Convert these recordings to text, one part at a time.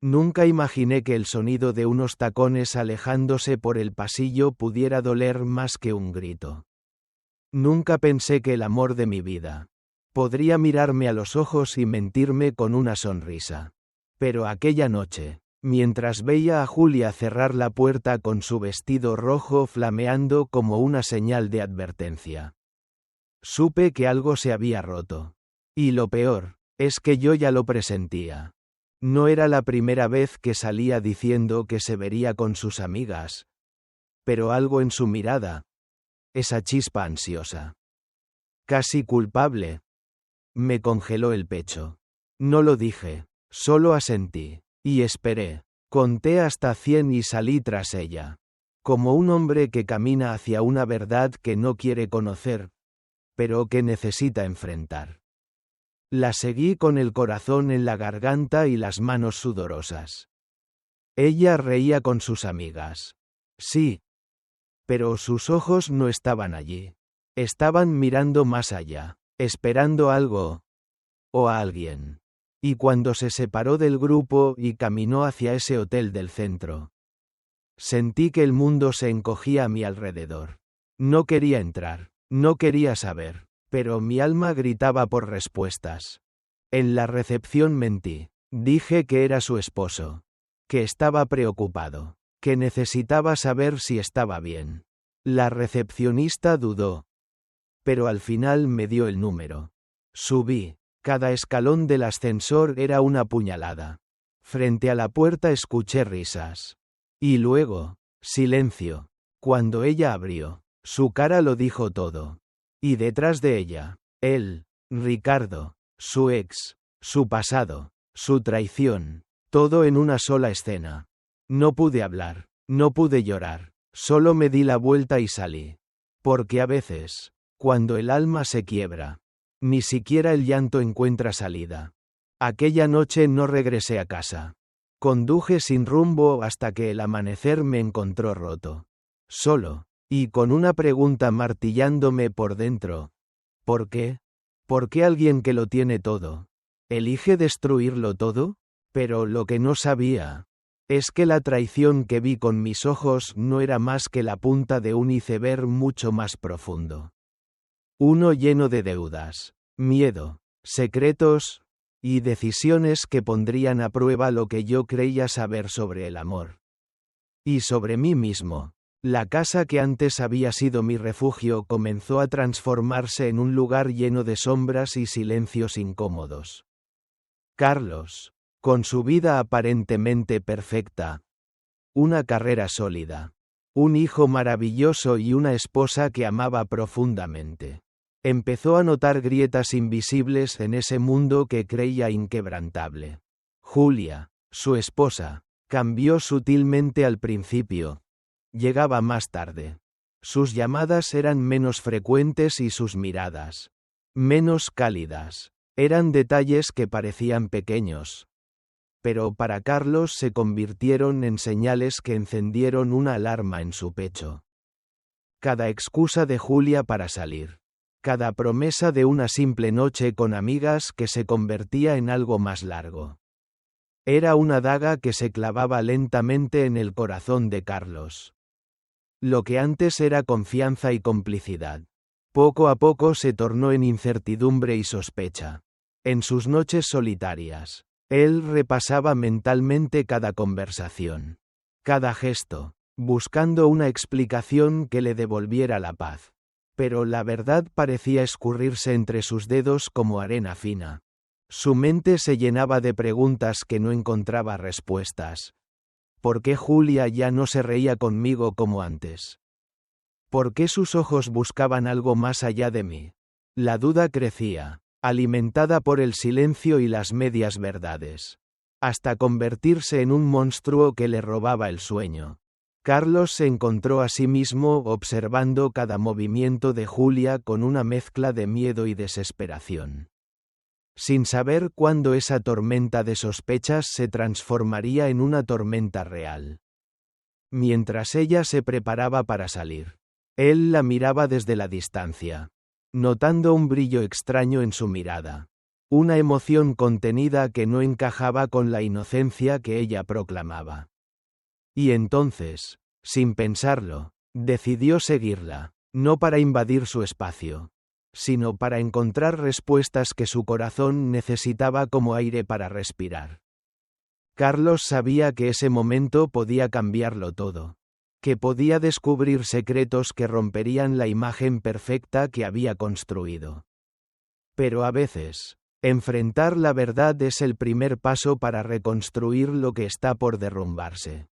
Nunca imaginé que el sonido de unos tacones alejándose por el pasillo pudiera doler más que un grito. Nunca pensé que el amor de mi vida podría mirarme a los ojos y mentirme con una sonrisa. Pero aquella noche, mientras veía a Julia cerrar la puerta con su vestido rojo flameando como una señal de advertencia, supe que algo se había roto. Y lo peor, es que yo ya lo presentía. No era la primera vez que salía diciendo que se vería con sus amigas. Pero algo en su mirada, esa chispa ansiosa, casi culpable, me congeló el pecho. No lo dije, solo asentí, y esperé. Conté hasta 100 y salí tras ella. Como un hombre que camina hacia una verdad que no quiere conocer, pero que necesita enfrentar. La seguí con el corazón en la garganta y las manos sudorosas. Ella reía con sus amigas. Sí. Pero sus ojos no estaban allí. Estaban mirando más allá, esperando algo. O a alguien. Y cuando se separó del grupo y caminó hacia ese hotel del centro, sentí que el mundo se encogía a mi alrededor. No quería entrar, no quería saber. Pero mi alma gritaba por respuestas. En la recepción mentí. Dije que era su esposo. Que estaba preocupado. Que necesitaba saber si estaba bien. La recepcionista dudó. Pero al final me dio el número. Subí. Cada escalón del ascensor era una puñalada. Frente a la puerta escuché risas. Y luego, silencio. Cuando ella abrió, su cara lo dijo todo. Y detrás de ella, él, Ricardo, su ex, su pasado, su traición, todo en una sola escena. No pude hablar, no pude llorar, solo me di la vuelta y salí. Porque a veces, cuando el alma se quiebra, ni siquiera el llanto encuentra salida. Aquella noche no regresé a casa. Conduje sin rumbo hasta que el amanecer me encontró roto. Solo. Y con una pregunta martillándome por dentro. ¿Por qué? ¿Por qué alguien que lo tiene todo elige destruirlo todo? Pero lo que no sabía es que la traición que vi con mis ojos no era más que la punta de un iceberg mucho más profundo. Uno lleno de deudas, miedo, secretos y decisiones que pondrían a prueba lo que yo creía saber sobre el amor. Y sobre mí mismo. La casa que antes había sido mi refugio comenzó a transformarse en un lugar lleno de sombras y silencios incómodos. Carlos, con su vida aparentemente perfecta, una carrera sólida, un hijo maravilloso y una esposa que amaba profundamente, empezó a notar grietas invisibles en ese mundo que creía inquebrantable. Julia, su esposa, cambió sutilmente al principio. Llegaba más tarde. Sus llamadas eran menos frecuentes y sus miradas menos cálidas. Eran detalles que parecían pequeños. Pero para Carlos se convirtieron en señales que encendieron una alarma en su pecho. Cada excusa de Julia para salir. Cada promesa de una simple noche con amigas que se convertía en algo más largo. Era una daga que se clavaba lentamente en el corazón de Carlos. Lo que antes era confianza y complicidad, poco a poco se tornó en incertidumbre y sospecha. En sus noches solitarias, él repasaba mentalmente cada conversación, cada gesto, buscando una explicación que le devolviera la paz. Pero la verdad parecía escurrirse entre sus dedos como arena fina. Su mente se llenaba de preguntas que no encontraba respuestas. ¿Por qué Julia ya no se reía conmigo como antes? ¿Por qué sus ojos buscaban algo más allá de mí? La duda crecía, alimentada por el silencio y las medias verdades, hasta convertirse en un monstruo que le robaba el sueño. Carlos se encontró a sí mismo observando cada movimiento de Julia con una mezcla de miedo y desesperación. Sin saber cuándo esa tormenta de sospechas se transformaría en una tormenta real. Mientras ella se preparaba para salir, él la miraba desde la distancia, notando un brillo extraño en su mirada, una emoción contenida que no encajaba con la inocencia que ella proclamaba. Y entonces, sin pensarlo, decidió seguirla, no para invadir su espacio, sino para encontrar respuestas que su corazón necesitaba como aire para respirar. Carlos sabía que ese momento podía cambiarlo todo, que podía descubrir secretos que romperían la imagen perfecta que había construido. Pero a veces, enfrentar la verdad es el primer paso para reconstruir lo que está por derrumbarse.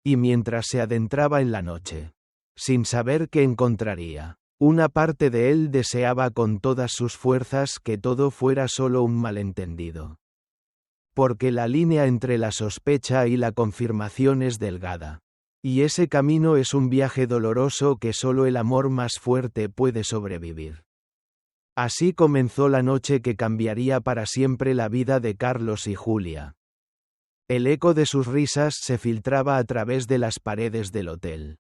Y mientras se adentraba en la noche, sin saber qué encontraría, una parte de él deseaba con todas sus fuerzas que todo fuera solo un malentendido. Porque la línea entre la sospecha y la confirmación es delgada. Y ese camino es un viaje doloroso que solo el amor más fuerte puede sobrevivir. Así comenzó la noche que cambiaría para siempre la vida de Carlos y Julia. El eco de sus risas se filtraba a través de las paredes del hotel.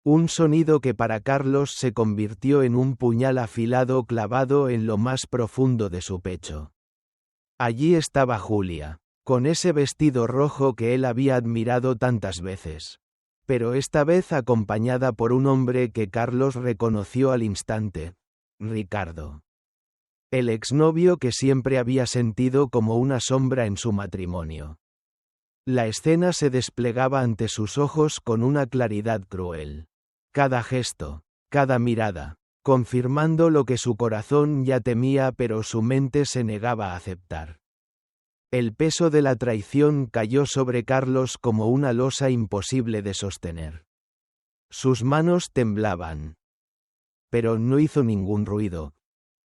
Un sonido que para Carlos se convirtió en un puñal afilado clavado en lo más profundo de su pecho. Allí estaba Julia, con ese vestido rojo que él había admirado tantas veces. Pero esta vez acompañada por un hombre que Carlos reconoció al instante, Ricardo. El exnovio que siempre había sentido como una sombra en su matrimonio. La escena se desplegaba ante sus ojos con una claridad cruel. Cada gesto, cada mirada, confirmando lo que su corazón ya temía pero su mente se negaba a aceptar. El peso de la traición cayó sobre Carlos como una losa imposible de sostener. Sus manos temblaban. Pero no hizo ningún ruido.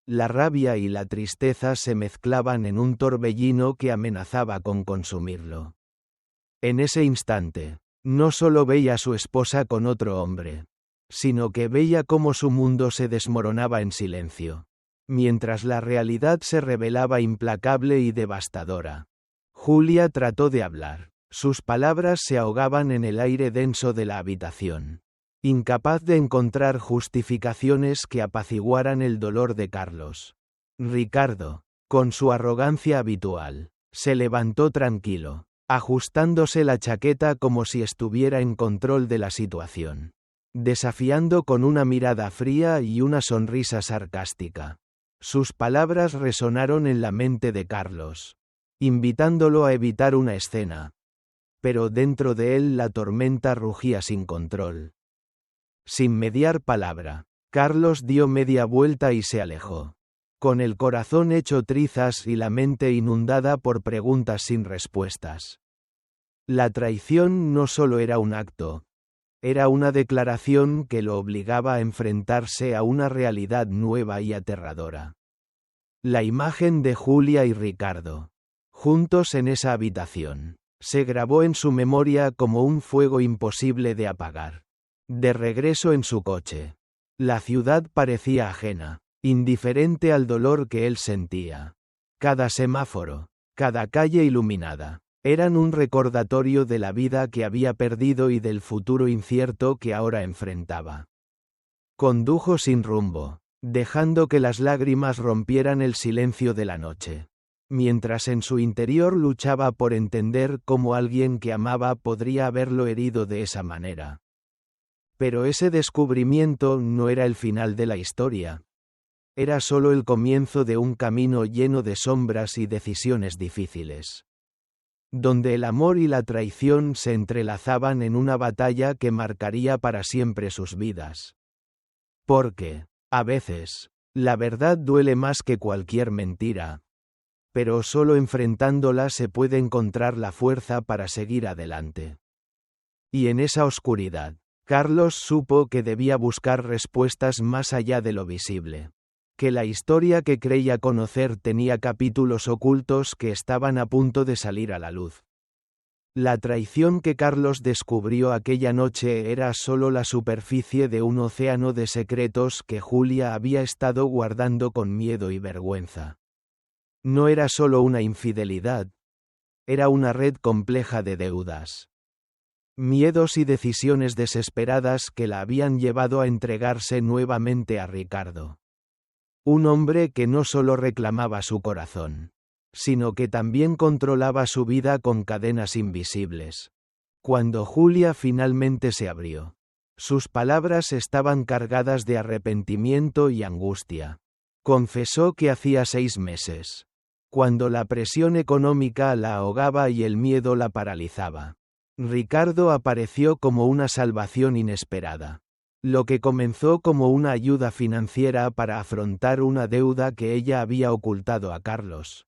La rabia y la tristeza se mezclaban en un torbellino que amenazaba con consumirlo. En ese instante, no solo veía a su esposa con otro hombre, sino que veía cómo su mundo se desmoronaba en silencio, mientras la realidad se revelaba implacable y devastadora. Julia trató de hablar. Sus palabras se ahogaban en el aire denso de la habitación. Incapaz de encontrar justificaciones que apaciguaran el dolor de Carlos. Ricardo, con su arrogancia habitual, se levantó tranquilo, ajustándose la chaqueta como si estuviera en control de la situación, desafiando con una mirada fría y una sonrisa sarcástica. Sus palabras resonaron en la mente de Carlos, invitándolo a evitar una escena. Pero dentro de él la tormenta rugía sin control. Sin mediar palabra, Carlos dio media vuelta y se alejó, con el corazón hecho trizas y la mente inundada por preguntas sin respuestas. La traición no solo era un acto, era una declaración que lo obligaba a enfrentarse a una realidad nueva y aterradora. La imagen de Julia y Ricardo, juntos en esa habitación, se grabó en su memoria como un fuego imposible de apagar. De regreso en su coche, la ciudad parecía ajena, indiferente al dolor que él sentía. Cada semáforo, cada calle iluminada, eran un recordatorio de la vida que había perdido y del futuro incierto que ahora enfrentaba. Condujo sin rumbo, dejando que las lágrimas rompieran el silencio de la noche, mientras en su interior luchaba por entender cómo alguien que amaba podría haberlo herido de esa manera. Pero ese descubrimiento no era el final de la historia. Era solo el comienzo de un camino lleno de sombras y decisiones difíciles, donde el amor y la traición se entrelazaban en una batalla que marcaría para siempre sus vidas. Porque, a veces, la verdad duele más que cualquier mentira, pero solo enfrentándola se puede encontrar la fuerza para seguir adelante. Y en esa oscuridad, Carlos supo que debía buscar respuestas más allá de lo visible, que la historia que creía conocer tenía capítulos ocultos que estaban a punto de salir a la luz. La traición que Carlos descubrió aquella noche era solo la superficie de un océano de secretos que Julia había estado guardando con miedo y vergüenza. No era solo una infidelidad, era una red compleja de deudas, miedos y decisiones desesperadas que la habían llevado a entregarse nuevamente a Ricardo. Un hombre que no solo reclamaba su corazón, sino que también controlaba su vida con cadenas invisibles. Cuando Julia finalmente se abrió, sus palabras estaban cargadas de arrepentimiento y angustia. Confesó que hacía 6 meses, cuando la presión económica la ahogaba y el miedo la paralizaba, Ricardo apareció como una salvación inesperada. Lo que comenzó como una ayuda financiera para afrontar una deuda que ella había ocultado a Carlos.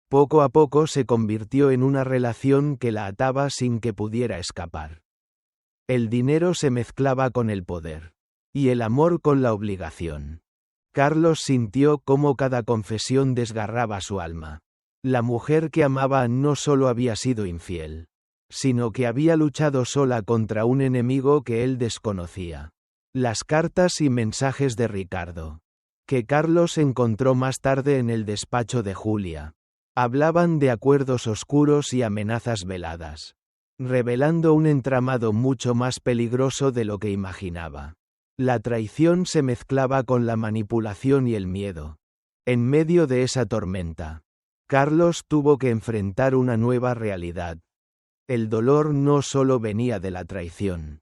Poco a poco se convirtió en una relación que la ataba sin que pudiera escapar. El dinero se mezclaba con el poder, y el amor con la obligación. Carlos sintió cómo cada confesión desgarraba su alma. La mujer que amaba no solo había sido infiel, sino que había luchado sola contra un enemigo que él desconocía. Las cartas y mensajes de Ricardo, que Carlos encontró más tarde en el despacho de Julia, hablaban de acuerdos oscuros y amenazas veladas, revelando un entramado mucho más peligroso de lo que imaginaba. La traición se mezclaba con la manipulación y el miedo. En medio de esa tormenta, Carlos tuvo que enfrentar una nueva realidad. El dolor no solo venía de la traición,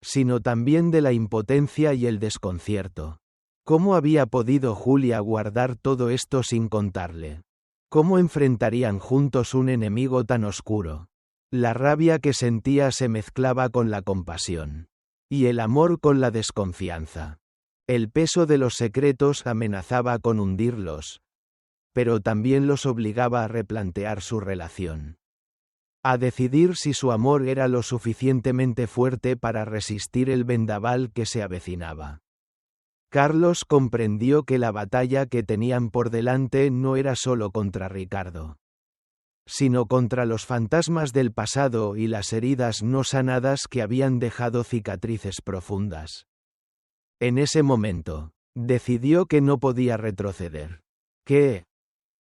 sino también de la impotencia y el desconcierto. ¿Cómo había podido Julia guardar todo esto sin contarle? ¿Cómo enfrentarían juntos un enemigo tan oscuro? La rabia que sentía se mezclaba con la compasión, y el amor con la desconfianza. El peso de los secretos amenazaba con hundirlos, pero también los obligaba a replantear su relación, a decidir si su amor era lo suficientemente fuerte para resistir el vendaval que se avecinaba. Carlos comprendió que la batalla que tenían por delante no era solo contra Ricardo, sino contra los fantasmas del pasado y las heridas no sanadas que habían dejado cicatrices profundas. En ese momento, decidió que no podía retroceder, que,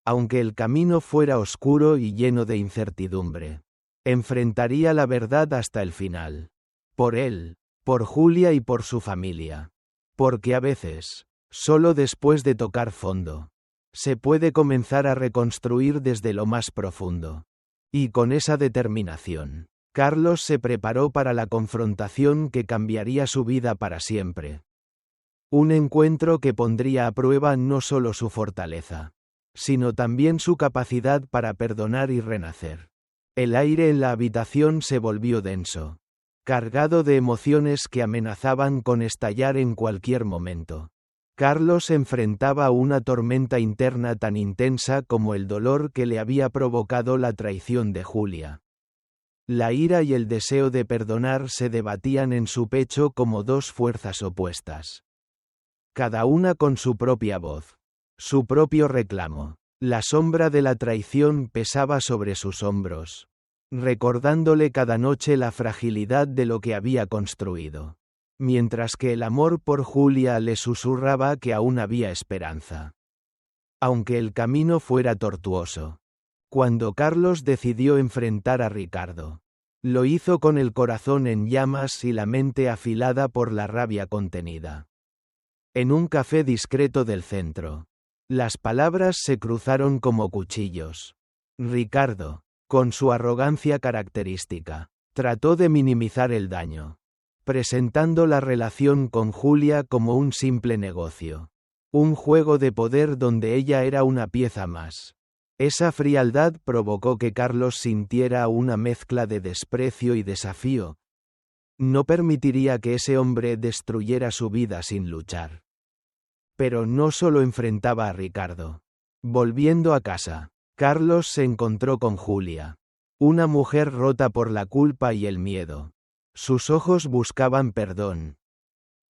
aunque el camino fuera oscuro y lleno de incertidumbre, enfrentaría la verdad hasta el final. Por él, por Julia y por su familia. Porque a veces, solo después de tocar fondo, se puede comenzar a reconstruir desde lo más profundo. Y con esa determinación, Carlos se preparó para la confrontación que cambiaría su vida para siempre. Un encuentro que pondría a prueba no solo su fortaleza, sino también su capacidad para perdonar y renacer. El aire en la habitación se volvió denso, cargado de emociones que amenazaban con estallar en cualquier momento. Carlos enfrentaba una tormenta interna tan intensa como el dolor que le había provocado la traición de Julia. La ira y el deseo de perdonar se debatían en su pecho como dos fuerzas opuestas, cada una con su propia voz, su propio reclamo. La sombra de la traición pesaba sobre sus hombros, recordándole cada noche la fragilidad de lo que había construido, mientras que el amor por Julia le susurraba que aún había esperanza, aunque el camino fuera tortuoso. Cuando Carlos decidió enfrentar a Ricardo, lo hizo con el corazón en llamas y la mente afilada por la rabia contenida. En un café discreto del centro, las palabras se cruzaron como cuchillos. Ricardo, con su arrogancia característica, trató de minimizar el daño, presentando la relación con Julia como un simple negocio, un juego de poder donde ella era una pieza más. Esa frialdad provocó que Carlos sintiera una mezcla de desprecio y desafío. No permitiría que ese hombre destruyera su vida sin luchar. Pero no solo enfrentaba a Ricardo. Volviendo a casa, Carlos se encontró con Julia, una mujer rota por la culpa y el miedo. Sus ojos buscaban perdón,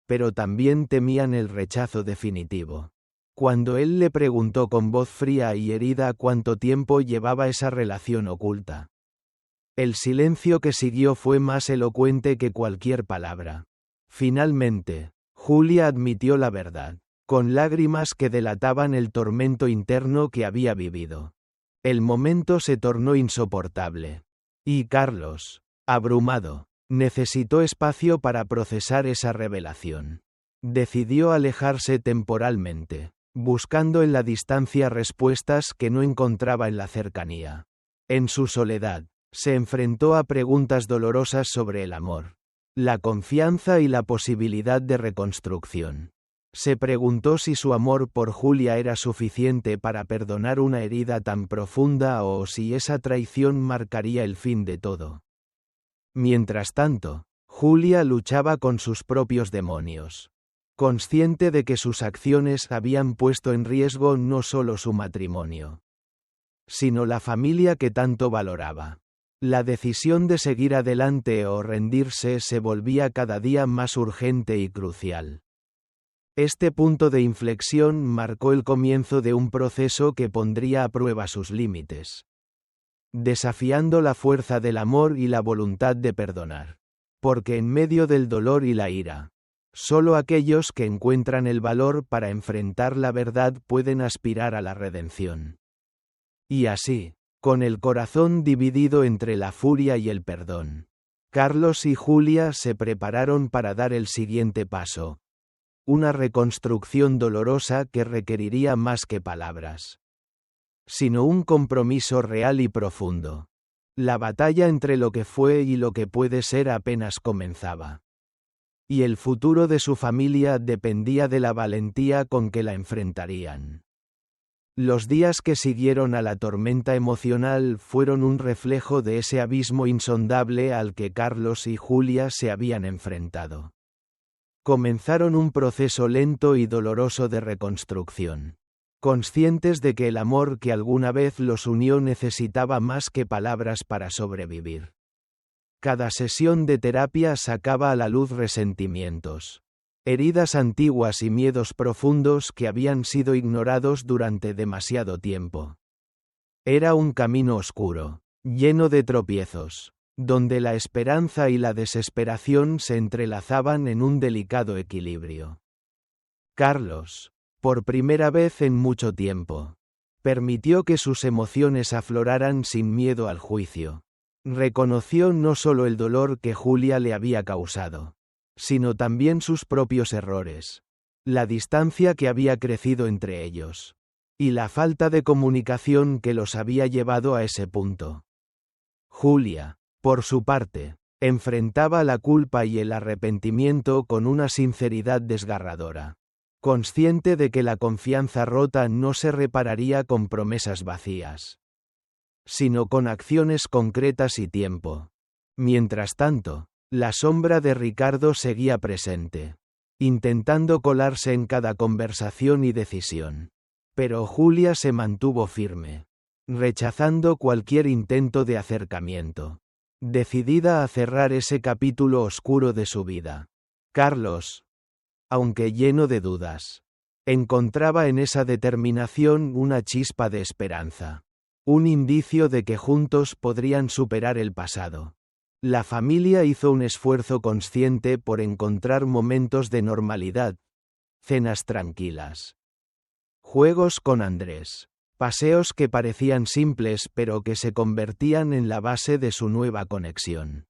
pero también temían el rechazo definitivo. Cuando él le preguntó con voz fría y herida cuánto tiempo llevaba esa relación oculta, el silencio que siguió fue más elocuente que cualquier palabra. Finalmente, Julia admitió la verdad, con lágrimas que delataban el tormento interno que había vivido. El momento se tornó insoportable, y Carlos, abrumado, necesitó espacio para procesar esa revelación. Decidió alejarse temporalmente, buscando en la distancia respuestas que no encontraba en la cercanía. En su soledad, se enfrentó a preguntas dolorosas sobre el amor, la confianza y la posibilidad de reconstrucción. Se preguntó si su amor por Julia era suficiente para perdonar una herida tan profunda o si esa traición marcaría el fin de todo. Mientras tanto, Julia luchaba con sus propios demonios. Consciente de que sus acciones habían puesto en riesgo no solo su matrimonio, sino la familia que tanto valoraba. La decisión de seguir adelante o rendirse se volvía cada día más urgente y crucial. Este punto de inflexión marcó el comienzo de un proceso que pondría a prueba sus límites, desafiando la fuerza del amor y la voluntad de perdonar. Porque en medio del dolor y la ira, solo aquellos que encuentran el valor para enfrentar la verdad pueden aspirar a la redención. Y así, con el corazón dividido entre la furia y el perdón, Carlos y Julia se prepararon para dar el siguiente paso. Una reconstrucción dolorosa que requeriría más que palabras, sino un compromiso real y profundo. La batalla entre lo que fue y lo que puede ser apenas comenzaba. Y el futuro de su familia dependía de la valentía con que la enfrentarían. Los días que siguieron a la tormenta emocional fueron un reflejo de ese abismo insondable al que Carlos y Julia se habían enfrentado. Comenzaron un proceso lento y doloroso de reconstrucción, conscientes de que el amor que alguna vez los unió necesitaba más que palabras para sobrevivir. Cada sesión de terapia sacaba a la luz resentimientos, heridas antiguas y miedos profundos que habían sido ignorados durante demasiado tiempo. Era un camino oscuro, lleno de tropiezos, donde la esperanza y la desesperación se entrelazaban en un delicado equilibrio. Carlos, por primera vez en mucho tiempo, permitió que sus emociones afloraran sin miedo al juicio. Reconoció no solo el dolor que Julia le había causado, sino también sus propios errores, la distancia que había crecido entre ellos, y la falta de comunicación que los había llevado a ese punto. Julia, por su parte, enfrentaba la culpa y el arrepentimiento con una sinceridad desgarradora, consciente de que la confianza rota no se repararía con promesas vacías, sino con acciones concretas y tiempo. Mientras tanto, la sombra de Ricardo seguía presente, intentando colarse en cada conversación y decisión. Pero Julia se mantuvo firme, rechazando cualquier intento de acercamiento, decidida a cerrar ese capítulo oscuro de su vida. Carlos, aunque lleno de dudas, encontraba en esa determinación una chispa de esperanza, un indicio de que juntos podrían superar el pasado. La familia hizo un esfuerzo consciente por encontrar momentos de normalidad, cenas tranquilas, juegos con Andrés, paseos que parecían simples pero que se convertían en la base de su nueva conexión.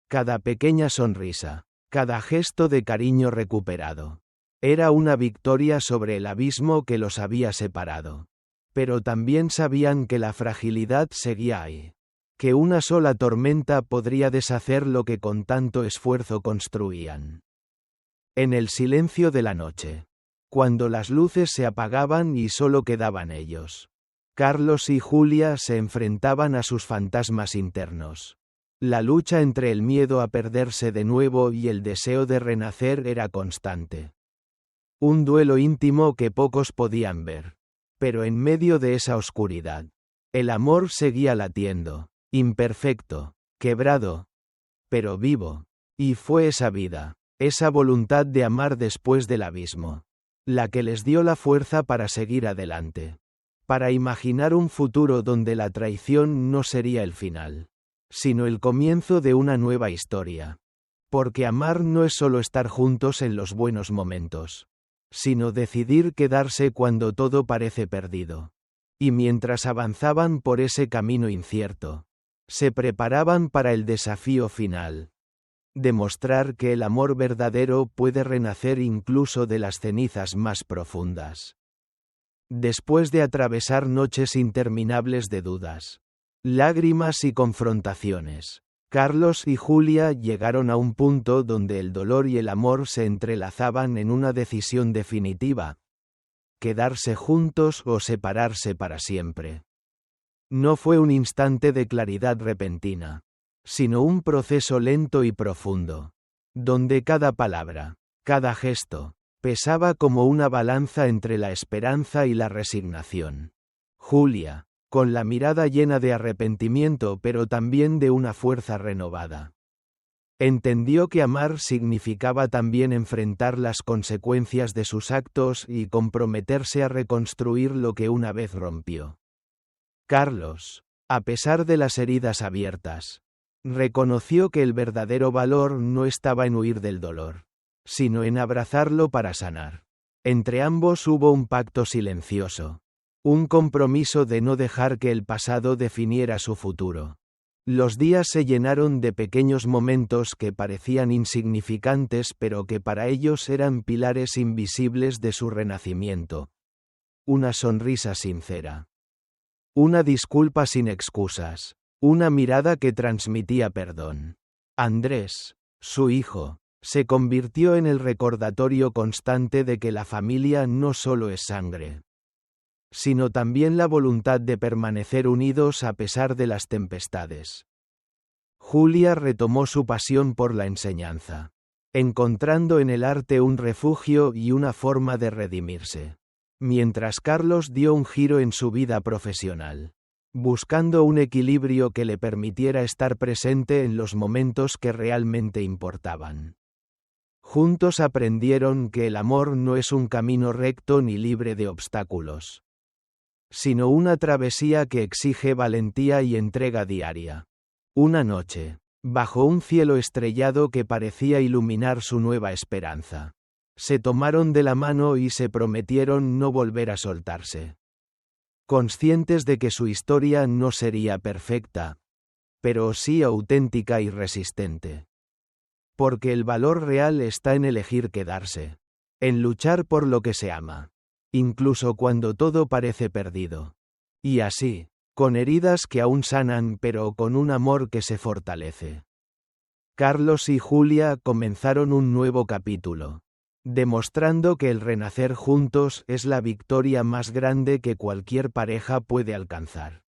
Cada pequeña sonrisa, cada gesto de cariño recuperado, era una victoria sobre el abismo que los había separado. Pero también sabían que la fragilidad seguía ahí, que una sola tormenta podría deshacer lo que con tanto esfuerzo construían. En el silencio de la noche, cuando las luces se apagaban y solo quedaban ellos, Carlos y Julia se enfrentaban a sus fantasmas internos. La lucha entre el miedo a perderse de nuevo y el deseo de renacer era constante. Un duelo íntimo que pocos podían ver. Pero en medio de esa oscuridad, el amor seguía latiendo, imperfecto, quebrado, pero vivo. Y fue esa vida, esa voluntad de amar después del abismo, la que les dio la fuerza para seguir adelante, para imaginar un futuro donde la traición no sería el final, sino el comienzo de una nueva historia. Porque amar no es solo estar juntos en los buenos momentos, sino decidir quedarse cuando todo parece perdido. Y mientras avanzaban por ese camino incierto, se preparaban para el desafío final, demostrar que el amor verdadero puede renacer incluso de las cenizas más profundas. Después de atravesar noches interminables de dudas, lágrimas y confrontaciones, Carlos y Julia llegaron a un punto donde el dolor y el amor se entrelazaban en una decisión definitiva: quedarse juntos o separarse para siempre. No fue un instante de claridad repentina, sino un proceso lento y profundo, donde cada palabra, cada gesto, pesaba como una balanza entre la esperanza y la resignación. Julia, con la mirada llena de arrepentimiento pero también de una fuerza renovada, entendió que amar significaba también enfrentar las consecuencias de sus actos y comprometerse a reconstruir lo que una vez rompió. Carlos, a pesar de las heridas abiertas, reconoció que el verdadero valor no estaba en huir del dolor, sino en abrazarlo para sanar. Entre ambos hubo un pacto silencioso, un compromiso de no dejar que el pasado definiera su futuro. Los días se llenaron de pequeños momentos que parecían insignificantes pero que para ellos eran pilares invisibles de su renacimiento. Una sonrisa sincera. Una disculpa sin excusas. Una mirada que transmitía perdón. Andrés, su hijo, se convirtió en el recordatorio constante de que la familia no solo es sangre, sino también la voluntad de permanecer unidos a pesar de las tempestades. Julia retomó su pasión por la enseñanza, encontrando en el arte un refugio y una forma de redimirse, mientras Carlos dio un giro en su vida profesional, buscando un equilibrio que le permitiera estar presente en los momentos que realmente importaban. Juntos aprendieron que el amor no es un camino recto ni libre de obstáculos, sino una travesía que exige valentía y entrega diaria. Una noche, bajo un cielo estrellado que parecía iluminar su nueva esperanza, se tomaron de la mano y se prometieron no volver a soltarse, conscientes de que su historia no sería perfecta, pero sí auténtica y resistente. Porque el valor real está en elegir quedarse, en luchar por lo que se ama, incluso cuando todo parece perdido. Y así, con heridas que aún sanan pero con un amor que se fortalece, Carlos y Julia comenzaron un nuevo capítulo, demostrando que el renacer juntos es la victoria más grande que cualquier pareja puede alcanzar.